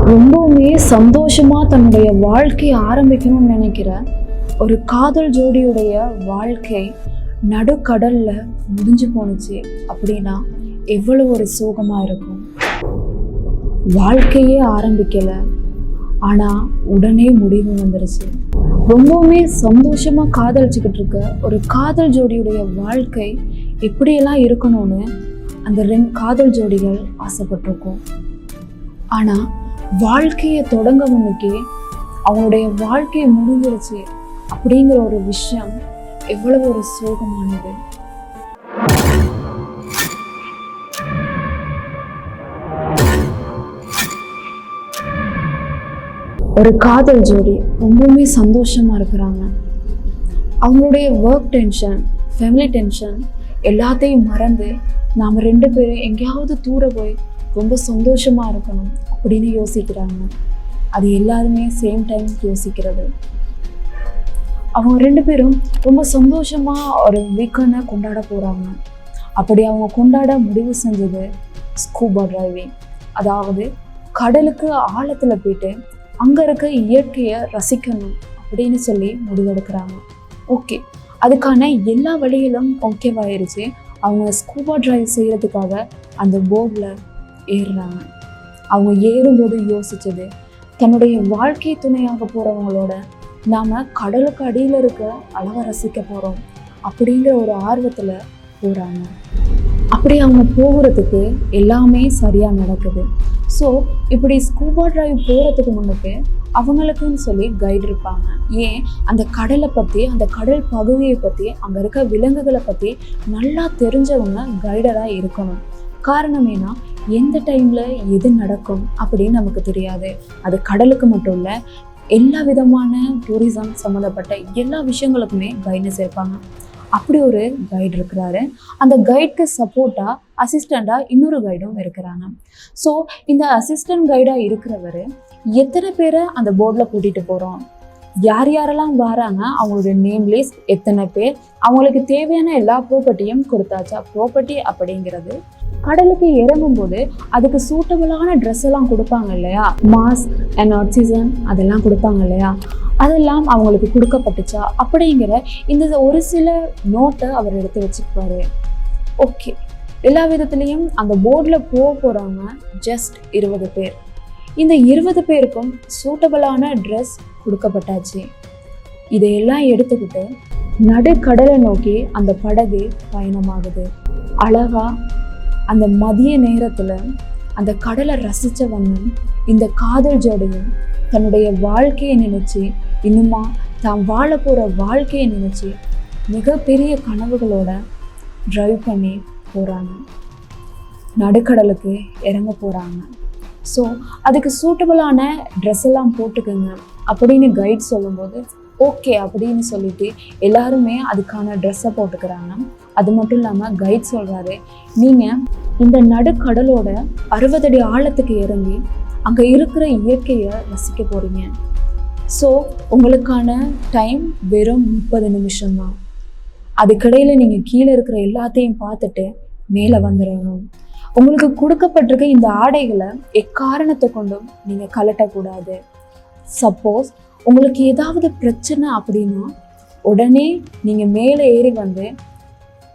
ரொம்பவுமே சந்தோஷமா தன்னுடைய வாழ்க்கையை ஆரம்பிக்கணும்னு நினைக்கிற ஒரு காதல் ஜோடியுடைய வாழ்க்கை நடுக்கடல்ல முடிஞ்சு போணுச்சு அப்படின்னா எவ்வளவு ஒரு சோகமா இருக்கும். வாழ்க்கையே ஆரம்பிக்கல, ஆனா உடனே முடிவு வந்துருச்சு. ரொம்பவுமே சந்தோஷமா காதலிச்சுக்கிட்டு இருக்க ஒரு காதல் ஜோடியுடைய வாழ்க்கை எப்படியெல்லாம் இருக்கணும்னு அந்த 2 காதல் ஜோடிகள் ஆசைப்பட்டிருக்கோம். ஆனா வாழ்க்கையை தொடங்க முன்னுக்கே அவங்களுடைய வாழ்க்கை முடிஞ்சிருச்சு அப்படிங்கிற ஒரு விஷயம் எவ்வளவு ஒரு சோகமானது. ஒரு காதல் ஜோடி ரொம்பவுமே சந்தோஷமா இருக்கிறாங்க. அவங்களுடைய ஒர்க் டென்ஷன், ஃபேமிலி டென்ஷன் எல்லாத்தையும் மறந்து நாம் 2 பேரும் எங்கேயாவது தூர போய் ரொம்ப சந்தோஷமா இருக்கணும் அப்படின்னு யோசிக்கிறாங்க. அது எல்லாருமே சேம் டைம் யோசிக்கிறது. அவங்க 2 பேரும் ரொம்ப சந்தோஷமா ஒரு வீக்கெண்டை கொண்டாட போறாங்க. அப்படி அவங்க கொண்டாட முடிவு செஞ்சது ஸ்கூபா டிரைவிங், அதாவது கடலுக்கு ஆழத்துல போயிட்டு அங்க இருக்க இயற்கையை ரசிக்கணும் அப்படின்னு சொல்லி முடிவெடுக்கிறாங்க. ஓகே, அதுக்கான எல்லா வழிகளும் ஓகேவாயிருச்சு. அவங்க ஸ்கூபா டிரைவ் செய்யறதுக்காக அந்த போர்டில் ஏறுறாங்க. அவங்க ஏறும்போது யோசிச்சது, தன்னுடைய வாழ்க்கை துணையாக போறவங்களோட நாம கடலுக்கு அடியில் இருக்க அழகை ரசிக்க போறோம் அப்படிங்கிற ஒரு ஆர்வத்துல போறாங்க. அப்படி அவங்க போகிறதுக்கு எல்லாமே சரியா நடக்குது. ஸோ இப்படி ஸ்கூபா டிரைவ் போகிறதுக்கு முன்னுக்கு அவங்களுக்குன்னு சொல்லி கைடு இருப்பாங்க. ஏன், அந்த கடலை பற்றி, அந்த கடல் பகுதியை பற்றி, அங்கே இருக்க விலங்குகளை பற்றி நல்லா தெரிஞ்சவங்க கைடராக இருக்கணும். காரணம் ஏன்னா எந்த டைமில் எது நடக்கும் அப்படின்னு நமக்கு தெரியாது. அது கடலுக்கு மட்டும் இல்லை, எல்லா விதமான டூரிசம் சம்மந்தப்பட்ட எல்லா விஷயங்களுக்குமே கைட்னஸ் இருப்பாங்க. அப்படி ஒரு கைடு இருக்கிறாரு. அந்த கைடுக்கு சப்போர்ட்டாக அசிஸ்டண்ட்டாக இன்னொரு கைடும் இருக்கிறாங்க. ஸோ இந்த அசிஸ்டன்ட் கைடாக இருக்கிறவர் எத்தனை பேரை அந்த போர்டில் கூட்டிகிட்டு போகிறோம், யார் யாரெல்லாம் வராங்க, அவங்களுடைய நேம் லிஸ்ட், எத்தனை பேர், அவங்களுக்கு தேவையான எல்லா ப்ராப்பர்ட்டியும் கொடுத்தாச்சா. ப்ராப்பர்ட்டி அப்படிங்கிறது கடலுக்கு இறங்கும்போது அதுக்கு சூட்டபிளான ட்ரெஸ் எல்லாம் கொடுப்பாங்க இல்லையா, மாஸ்க் அண்ட் ஆக்சிஜன் அதெல்லாம் கொடுப்பாங்க இல்லையா, அதெல்லாம் அவங்களுக்கு கொடுக்கப்பட்டுச்சா அப்படிங்கிற இந்த ஒரு சில நோட்டை அவர் எடுத்து வச்சுக்குவாரு. ஓகே, எல்லா விதத்துலேயும் அந்த போர்டில் போகிறவங்க ஜஸ்ட் 20 பேர். இந்த 20 பேருக்கும் சூட்டபிளான ட்ரெஸ் கொடுக்கப்பட்டாச்சு. இதையெல்லாம் எடுத்துக்கிட்டு நடுக்கடலை நோக்கி அந்த படகு பயணமாகுது. அழகா அந்த மதிய நேரத்தில் அந்த கடலை ரசித்த வண்ணம் இந்த காதல் ஜோடியும் தன்னுடைய வாழ்க்கையை நினச்சி, இன்னுமா தான் வாழ போகிற வாழ்க்கையை நினச்சி மிகப்பெரிய கனவுகளோட ட்ரைவ் பண்ணி போகிறாங்க. நடுக்கடலுக்கு இறங்க போகிறாங்க. ஸோ அதுக்கு சூட்டபிளான ட்ரெஸ் எல்லாம் போட்டுக்கோங்க அப்படின்னு கைட் சொல்லும்போது ஓகே அப்படின்னு சொல்லிட்டு எல்லாருமே அதுக்கான ட்ரெஸ்ஸை போட்டுக்கிறாங்க. அது மட்டும் இல்லாமல் கைட் சொல்கிறாரு, நீங்கள் இந்த நடுக்கடலோட 60 அடி ஆழத்துக்கு இறங்கி அங்கே இருக்கிற இயற்கையை ரசிக்க போகிறீங்க. ஸோ உங்களுக்கான டைம் வெறும் 30 நிமிஷம்தான். அதுக்கிடையில் நீங்கள் கீழே இருக்கிற எல்லாத்தையும் பார்த்துட்டு மேலே வந்துடணும். உங்களுக்கு கொடுக்கப்பட்டிருக்க இந்த ஆடைகளை எக்காரணத்தை கொண்டும் நீங்கள் கலட்டக்கூடாது. சப்போஸ் உங்களுக்கு ஏதாவது பிரச்சனை அப்படின்னா உடனே நீங்கள் மேலே ஏறி வந்து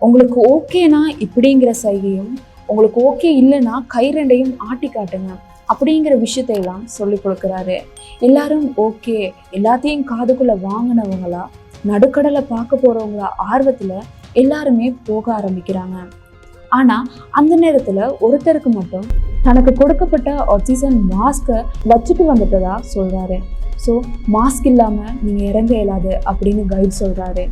உங்களுக்கு ஓகேனா இப்படிங்கிற சைகையும், உங்களுக்கு ஓகே இல்லைன்னா கை 2ஐயும் ஆட்டி காட்டுங்க அப்படிங்கிற விஷயத்தையெல்லாம் சொல்லி கொடுக்குறாரு. எல்லாரும் ஓகே, எல்லாத்தையும் காதுக்குள்ளே வாங்கினவங்களா, நடுக்கடலை பார்க்க போகிறவங்களா ஆர்வத்தில் எல்லாருமே போக ஆரம்பிக்கிறாங்க. ஆனால் அந்த நேரத்தில் ஒருத்தருக்கு மட்டும் தனக்கு கொடுக்கப்பட்ட ஆக்சிஜன் மாஸ்கை வச்சுட்டு வந்துட்டதா சொல்கிறாரு. ஸோ மாஸ்க் இல்லாமல் நீங்கள் இறங்க இயலாது அப்படின்னு கைட் சொல்கிறாரு.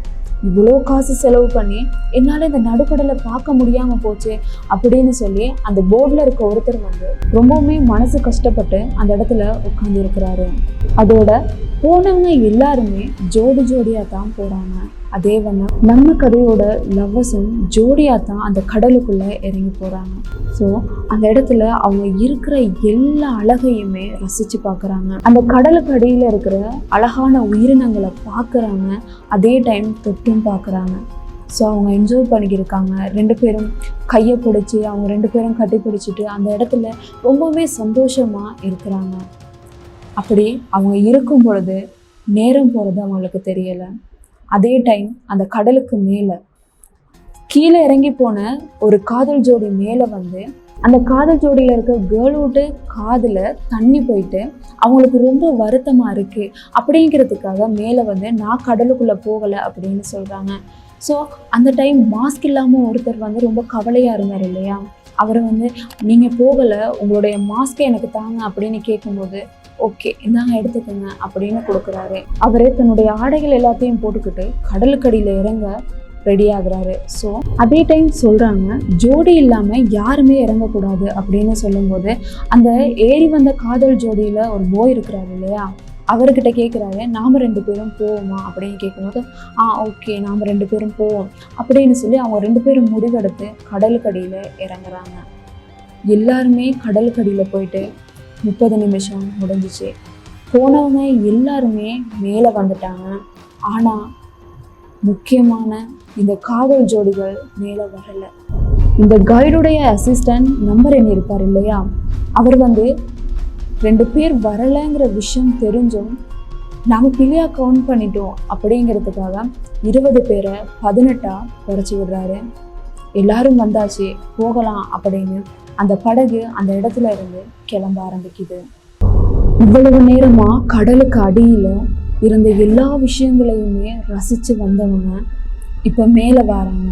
இவ்வளோ காசு செலவு பண்ணி என்னால் இந்த நடுக்கடலை பார்க்க முடியாமல் போச்சு அப்படின்னு சொல்லி அந்த போர்டில் இருக்க ஒருத்தர் வந்து ரொம்பவுமே மனசு கஷ்டப்பட்டு அந்த இடத்துல உட்காந்து இருக்கிறாரு. அதோட போனவங்க எல்லாருமே ஜோடி ஜோடியாக தான் போகிறாங்க. அதே வண்ணம் நம்ம கதையோட லவ்வர்ஸும் ஜோடியாக தான் அந்த கடலுக்குள்ளே இறங்கி போகிறாங்க. ஸோ அந்த இடத்துல அவங்க இருக்கிற எல்லா அழகையுமே ரசித்து பார்க்குறாங்க. அந்த கடலுக்கு அடியில் இருக்கிற அழகான உயிரினங்களை பார்க்குறாங்க, அதே டைம் தொட்டும் பார்க்குறாங்க. ஸோ அவங்க என்ஜாய் பண்ணிக்கிருக்காங்க. 2 பேரும் கையை பிடிச்சி அவங்க 2 பேரும் கட்டி பிடிச்சிட்டு அந்த இடத்துல ரொம்பவே சந்தோஷமாக இருக்கிறாங்க. அப்படி அவங்க இருக்கும் பொழுது நேரம் போகிறது அவங்களுக்கு தெரியலை. அதே டைம் அந்த கடலுக்கு மேலே கீழே இறங்கி போன ஒரு காதல் ஜோடி மேலே வந்து அந்த காதல் ஜோடியில் இருக்க கேர்ளோட காதில் தண்ணி போயிட்டு அவங்களுக்கு ரொம்ப வருத்தமாக இருக்குது அப்படிங்கிறதுக்காக மேலே வந்து நான் கடலுக்குள்ளே போகலை அப்படின்னு சொல்கிறாங்க. ஸோ அந்த டைம் மாஸ்க் இல்லாமல் ஒருத்தர் வந்து ரொம்ப கவலையாக இருந்தார் இல்லையா, அவர் வந்து நீங்கள் போகலை, உங்களுடைய மாஸ்க்கை எனக்கு தாங்க அப்படின்னு கேட்கும்போது ஓகே இந்தாங்க எடுத்துக்கோங்க அப்படின்னு கொடுக்குறாரு. அவர் தன்னுடைய ஆடைகள் எல்லாத்தையும் போட்டுக்கிட்டு கடலுக்கடியில் இறங்க ரெடி ஆகுறாரு. ஸோ அதே டைம் சொல்கிறாங்க ஜோடி இல்லாமல் யாருமே இறங்கக்கூடாது அப்படின்னு சொல்லும்போது அந்த ஏறி வந்த காதல் ஜோடியில் ஒரு போய் இருக்கிறாரு இல்லையா, அவர்கிட்ட கேட்குறாரு நாம் 2 பேரும் போவோமா அப்படின்னு கேட்கும்போது ஓகே நாம் 2 பேரும் போவோம் அப்படின்னு சொல்லி அவங்க 2 பேரும் முடிவெடுத்து கடலுக்கடியில் இறங்குறாங்க. எல்லாருமே கடலுக்கடியில் போயிட்டு 30 நிமிஷம் முடிஞ்சிச்சு. போனவங்க எல்லாருமே மேலே வந்துட்டாங்க. ஆனால் முக்கியமான இந்த காதல் ஜோடிகள் மேலே வரலை. இந்த கைடுடைய அசிஸ்டன்ட் நம்பர் எண்ணி இருப்பார் இல்லையா, அவர் வந்து 2 பேர் வரலைங்கிற விஷயம் தெரிஞ்சும் நாம் பிள்ளையாக கவுண்ட் பண்ணிட்டோம் அப்படிங்கிறதுக்காக 20 பேரை 18 குறைச்சி விடுறாரு. எல்லாரும் வந்தாச்சு போகலாம் அப்படின்னு அந்த படகு அந்த இடத்துல இருந்து கிளம்ப ஆரம்பிக்குது. இவ்வளவு நேரமாக கடலுக்கு அடியில் இருந்த எல்லா விஷயங்களையுமே ரசித்து வந்தவங்க இப்போ மேலே வராங்க.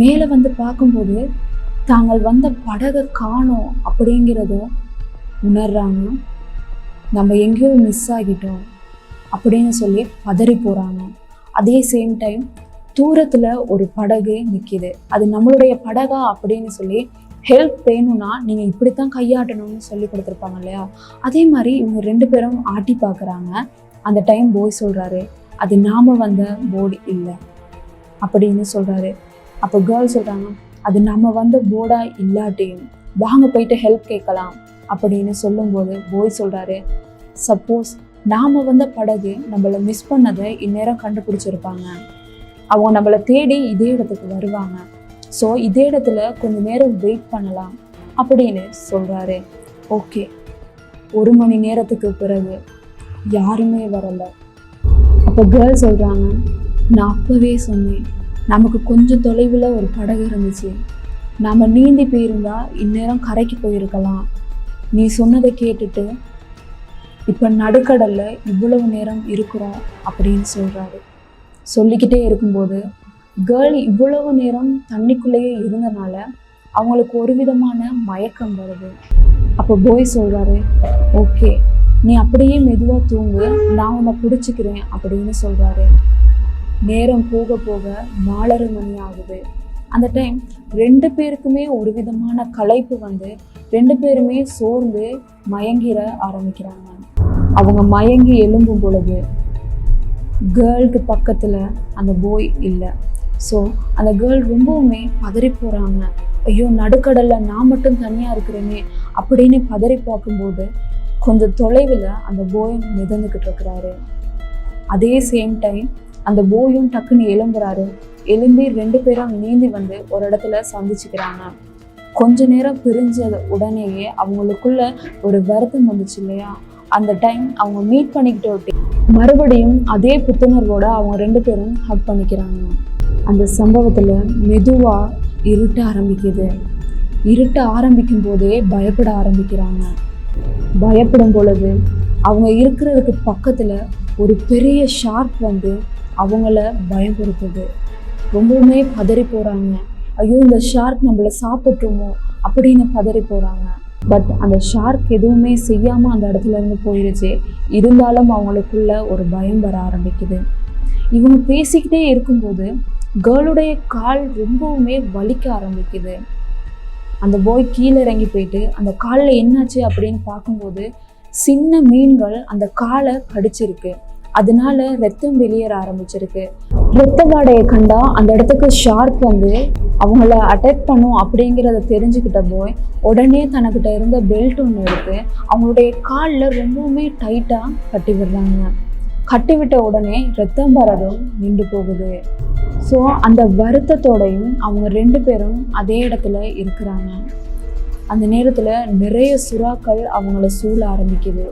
மேலே வந்து பார்க்கும்போது தாங்கள் வந்த படகை காணோம் அப்படிங்கிறத உணர்றாங்க. நம்ம எங்கேயோ மிஸ் ஆகிட்டோம் அப்படின்னு சொல்லி பதறி போகிறாங்க. அதே சேம் டைம் தூரத்தில் ஒரு படகு நிற்கிது. அது நம்மளுடைய படகா அப்படின்னு சொல்லி ஹெல்ப் வேணும்னா நீங்கள் இப்படித்தான் கையாட்டணும்னு சொல்லி கொடுத்துருப்பாங்க இல்லையா, அதே மாதிரி இவங்க 2 பேரும் ஆட்டி பார்க்குறாங்க. அந்த டைம் போய் சொல்கிறாரு அது நாம் வந்த போர்டு இல்லை அப்படின்னு சொல்கிறாரு. அப்போ கேர்ள் சொல்கிறாங்க அது நம்ம வந்த போர்டாக இல்லாட்டியும் வாங்க போயிட்டு ஹெல்ப் கேட்கலாம் அப்படின்னு சொல்லும்போது போய் சொல்கிறாரு சப்போஸ் நாம் வந்த படகு நம்மளை மிஸ் பண்ணதை இந்நேரம் கண்டுபிடிச்சிருப்பாங்க, அவங்க நம்மளை தேடி இதே இடத்துக்கு வருவாங்க, ஸோ இதே இடத்துல கொஞ்சம் நேரம் வெயிட் பண்ணலாம் அப்படின்னு சொல்கிறாரு. ஓகே 1 மணி நேரத்துக்கு பிறகு யாருமே வரலை. அப்போ கேர்ள் சொல்கிறாங்க நான் அப்போவே சொன்னேன் நமக்கு கொஞ்சம் தொலைவில் ஒரு படகு இருந்துச்சு, நாம் நீந்தி போயிருந்தா இந்நேரம் கரைக்கு போயிருக்கலாம், நீ சொன்னதை கேட்டுட்டு இப்போ நடுக்கடலில் இவ்வளவு நேரம் இருக்கிறோம் அப்படின்னு சொல்கிறாரு. சொல்லிக்கிட்டே இருக்கும்போது கேர்ள் இவ்வளவு நேரம் தண்ணிக்குள்ளேயே இருந்தனால அவங்களுக்கு ஒரு விதமான மயக்கம் வருது. அப்போ போய் சொல்கிறாரு ஓகே நீ அப்படியே மெதுவாக தூங்கு, நான் உன்னை பிடிச்சிக்கிறேன் அப்படின்னு சொல்கிறாரு. நேரம் போக போக 4:30 மணி ஆகுது. அந்த டைம் 2 பேருக்குமே ஒரு விதமான களைப்பு வந்து 2 பேருமே சோர்ந்து மயங்கிற ஆரம்பிக்கிறாங்க. அவங்க மயங்கி எழும்பும் பொழுது கேர்ளுக்கு பக்கத்தில் அந்த போய் இல்லை. ஸோ அந்த கேர்ள் ரொம்பவுமே பதறி போகிறாங்க. ஐயோ நடுக்கடலில் நான் மட்டும் தனியாக இருக்கிறேனே அப்படின்னு பதறி பார்க்கும்போது கொஞ்சம் தொலைவில் அந்த போய் மிதந்துக்கிட்டு இருக்கிறாரு. அதே சேம் டைம் அந்த போயும் டக்குன்னு எழும்புறாரு. எழும்பி 2 பேரும் நீந்தி வந்து ஒரு இடத்துல சந்திச்சுக்கிறாங்க. கொஞ்ச நேரம் பிரிஞ்ச உடனேயே அவங்களுக்குள்ள ஒரு வருத்தம் வந்துச்சு இல்லையா, அந்த டைம் அவங்க மீட் பண்ணிக்கிட்டு மறுபடியும் அதே புத்துணர்வோட அவங்க 2 பேரும் ஹக் பண்ணிக்கிறாங்க. அந்த சம்பவத்தில் மெதுவாக இருட்ட ஆரம்பிக்குது. இருட்ட ஆரம்பிக்கும் போதே பயப்பட ஆரம்பிக்கிறாங்க. பயப்படும் பொழுது அவங்க இருக்கிறதுக்கு பக்கத்தில் ஒரு பெரிய ஷார்க் வந்து அவங்கள பயப்படுத்துது. ரொம்பவுமே பதறி போகிறாங்க. ஐயோ இந்த ஷார்க் நம்மளை சாப்பிட்ருமோ அப்படின்னு பதறி போகிறாங்க. பட் அந்த ஷார்க் எதுவுமே செய்யாமல் அந்த இடத்துல இருந்து போயிடுச்சு. இருந்தாலும் அவங்களுக்குள்ள ஒரு பயம் வர ஆரம்பிக்குது. இவங்க பேசிக்கிட்டே இருக்கும்போது கேர்ளுடைய கால் ரொம்பவுமே வலிக்க ஆரம்பிக்குது. அந்த போய் கீழே இறங்கி போயிட்டு அந்த காலில் என்னாச்சு அப்படின்னு பார்க்கும்போது சின்ன மீன்கள் அந்த காலை கடிச்சிருக்கு. அதனால ரத்தம் வெளியேற ஆரம்பிச்சிருக்கு. ரத்த வாடையை கண்டா அந்த இடத்துக்கு ஷார்க் வந்து அவங்கள அட்டாக் பண்ணும் அப்படிங்கிறத தெரிஞ்சுக்கிட்ட போய் உடனே தனக்கிட்ட இருந்த பெல்ட் ஒன்று எடுத்து அவங்களுடைய காலில் ரொம்பவுமே டைட்டாக கட்டி விடுறாங்க. கட்டிவிட்ட உடனே ரத்தம் வரதும் நின்று போகுது. ஸோ அந்த வருத்தத்தோடையும் அவங்க 2 பேரும் அதே இடத்துல இருக்கிறாங்க. அந்த நேரத்தில் நிறைய சுறாக்கள் அவங்கள சூழ ஆரம்பிக்குது.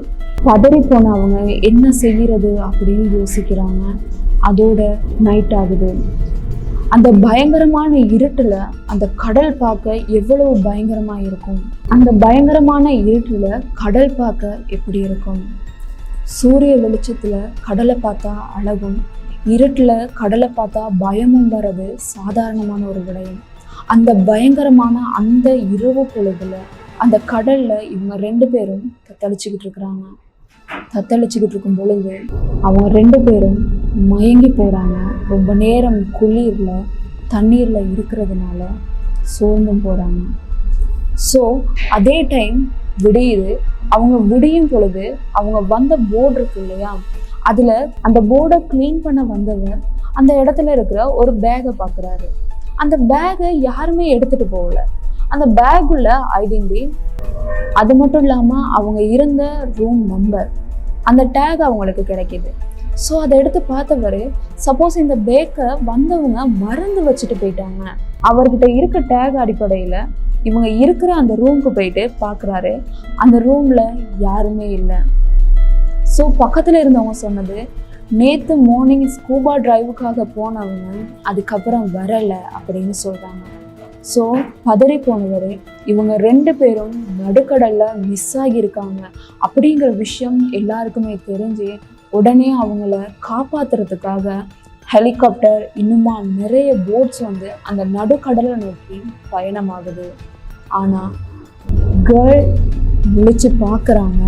பதறி போன அவங்க என்ன செய்கிறது அப்படின்னு யோசிக்கிறாங்க. அதோட நைட் ஆகுது. அந்த பயங்கரமான இருட்டில் அந்த கடல் பார்க்க எவ்வளவு பயங்கரமாக இருக்கும். அந்த பயங்கரமான இருட்டில் கடல் பார்க்க எப்படி இருக்கும்? சூரிய வெளிச்சத்தில் கடலை பார்த்தா அழகும், இருட்டில் கடலை பார்த்தா பயமும் வர்றது சாதாரணமான ஒரு விடயம். அந்த பயங்கரமான அந்த இரவு பொழுதுல அந்த கடல்ல இவங்க 2 பேரும் தத்தளிச்சுக்கிட்டு இருக்கிறாங்க. தத்தளிச்சுக்கிட்டு இருக்கும் பொழுது அவங்க 2 பேரும் மயங்கி போறாங்க. ரொம்ப நேரம் குளிர்ல தண்ணீர்ல இருக்கிறதுனால சோர்ந்தும் போறாங்க. ஸோ அதே டைம் விடியுது. அவங்க விடியும் பொழுது அவங்க வந்த போர்டு இருக்கு இல்லையா, அதுல அந்த போர்டை கிளீன் பண்ண வந்தவர் அந்த இடத்துல இருக்கிற ஒரு பேகை பார்க்குறாரு. அந்த பேகை யாருமே எடுத்துட்டு போகல. அந்த பேக்குள்ள ஐடென்டி, அது மட்டும் இல்லாமல் அவங்க இருந்த ரூம் நம்பர், அந்த டேக் அவங்களுக்கு கிடைக்கிது. ஸோ அதை எடுத்து பார்த்தவர், சப்போஸ் இந்த பேக்கை வந்தவங்க மறந்து வச்சுட்டு போயிட்டாங்க. அவர்கிட்ட இருக்க டேக் அடிப்படையில் இவங்க இருக்கிற அந்த ரூமுக்கு போயிட்டு பார்க்குறாரு. அந்த ரூமில் யாருமே இல்லை. ஸோ பக்கத்தில் இருந்தவங்க சொன்னது, நேற்று மார்னிங் ஸ்கூபா டிரைவுக்காக போனவங்க அதுக்கப்புறம் வரலை அப்படின்னு சொல்கிறாங்க. ஸோ பதறி போனவர், இவங்க 2 பேரும் நடுக்கடலில் மிஸ் ஆகியிருக்காங்க அப்படிங்கிற விஷயம் எல்லாருக்குமே தெரிஞ்சு உடனே அவங்கள காப்பாற்றுறதுக்காக ஹெலிகாப்டர் இன்னுமா நிறைய போட்ஸ் வந்து அந்த நடுக்கடலை நோக்கி பயணமாகுது. ஆனால் கேர்ள் விழிச்சு பார்க்குறாங்க.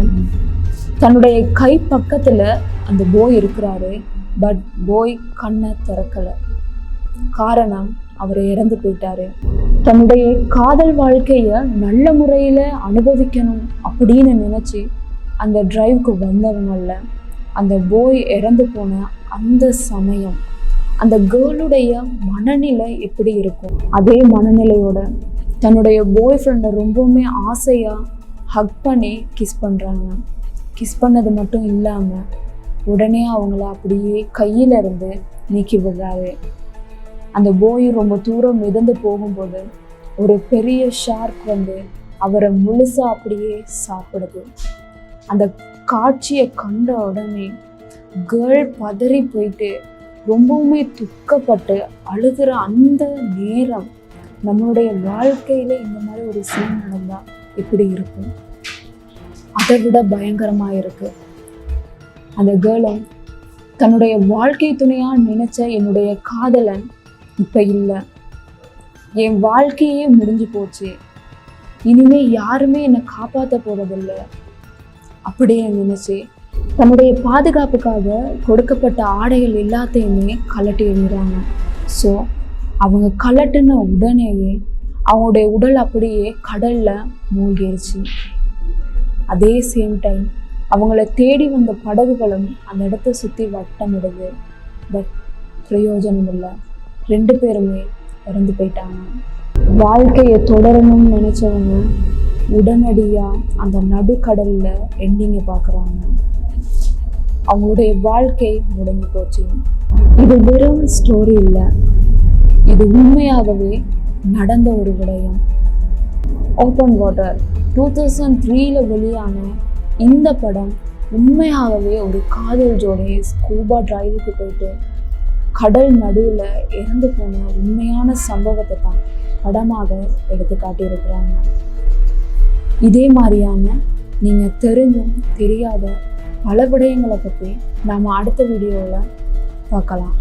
தன்னுடைய கை பக்கத்தில் அந்த போய் இருக்கிறாரு. பட் போய் கண்ணை திறக்கலை. காரணம், அவர் இறந்து போயிட்டாரு. தன்னுடைய காதல் வாழ்க்கையை நல்ல முறையில் அனுபவிக்கணும் அப்படின்னு நினச்சி அந்த டிரைவுக்கு வந்தவங்கள அந்த போய் இறந்து போன அந்த சமயம் அந்த கேர்ளுடைய மனநிலை எப்படி இருக்கும்? அதே மனநிலையோட தன்னுடைய பாய் ஃப்ரெண்டை ரொம்பவுமே ஆசையாக ஹக் பண்ணி கிஸ் பண்ணுறாங்க. கிஸ் பண்ணது மட்டும் இல்லாமல் உடனே அவங்கள அப்படியே கையிலிருந்து நீக்கி விடுறாரு. அந்த போய் ரொம்ப தூரம் மிதந்து போகும்போது ஒரு பெரிய ஷார்க் வந்து அவரை முழுசாக அப்படியே சாப்பிடுது. அந்த காட்சியை கண்ட உடனே கேர்ள் பதறி போயிட்டு ரொம்பவுமே துக்கப்பட்டு அழுகிற அந்த நேரம், நம்மளுடைய வாழ்க்கையில இந்த மாதிரி ஒரு சீன் நடந்தா எப்படி இருக்கும்? அதை விட பயங்கரமா இருக்கு. அந்த கேர்ளும் தன்னுடைய வாழ்க்கை துணையா நினைச்ச என்னுடைய காதலன் இப்ப இல்லை, என் வாழ்க்கையே முடிஞ்சு போச்சு, இனிமே யாருமே என்னை காப்பாற்ற போறதில்லை அப்படியே நினைச்சு தன்னுடைய பாதுகாப்புக்காக கொடுக்கப்பட்ட ஆடைகள் எல்லாத்தையுமே கலட்டி எறிகிறாங்க. ஸோ அவங்க கலட்டின உடனேயே அவங்களுடைய உடல் அப்படியே கடல்ல மூழ்கிருச்சு. அதே சேம் டைம் அவங்கள தேடி வந்த படகுகளும் அந்த இடத்த சுற்றி வட்டமிடுது. பட் பிரயோஜனம் இல்லை. 2 பேருமே இறந்து போயிட்டாங்க. வாழ்க்கையை தொடரணும்னு நினைச்சவங்க உடனடியாக அந்த நடுக்கடலில் எண்டிங்கை பார்க்குறாங்க. அவங்களுடைய வாழ்க்கை முடிஞ்சு போச்சு. இது வெறும் ஸ்டோரி இல்லை, இது உண்மையாகவே நடந்த ஒரு விடயம். ஓப்பன் வாட்டர் 2003 வெளியான இந்த படம் உண்மையாகவே ஒரு காதல் ஜோடி ஸ்கூபா டிரைவுக்கு போயிட்டு கடல் நடுவில் இறந்து போன உண்மையான சம்பவத்தை தான் படமாக எடுத்து காட்டியிருக்கிறாங்க. இதே மாதிரியான நீங்கள் தெரிஞ்சும் தெரியாத பல விடயங்களை பற்றி நாம் அடுத்த வீடியோவில் பார்க்கலாம்.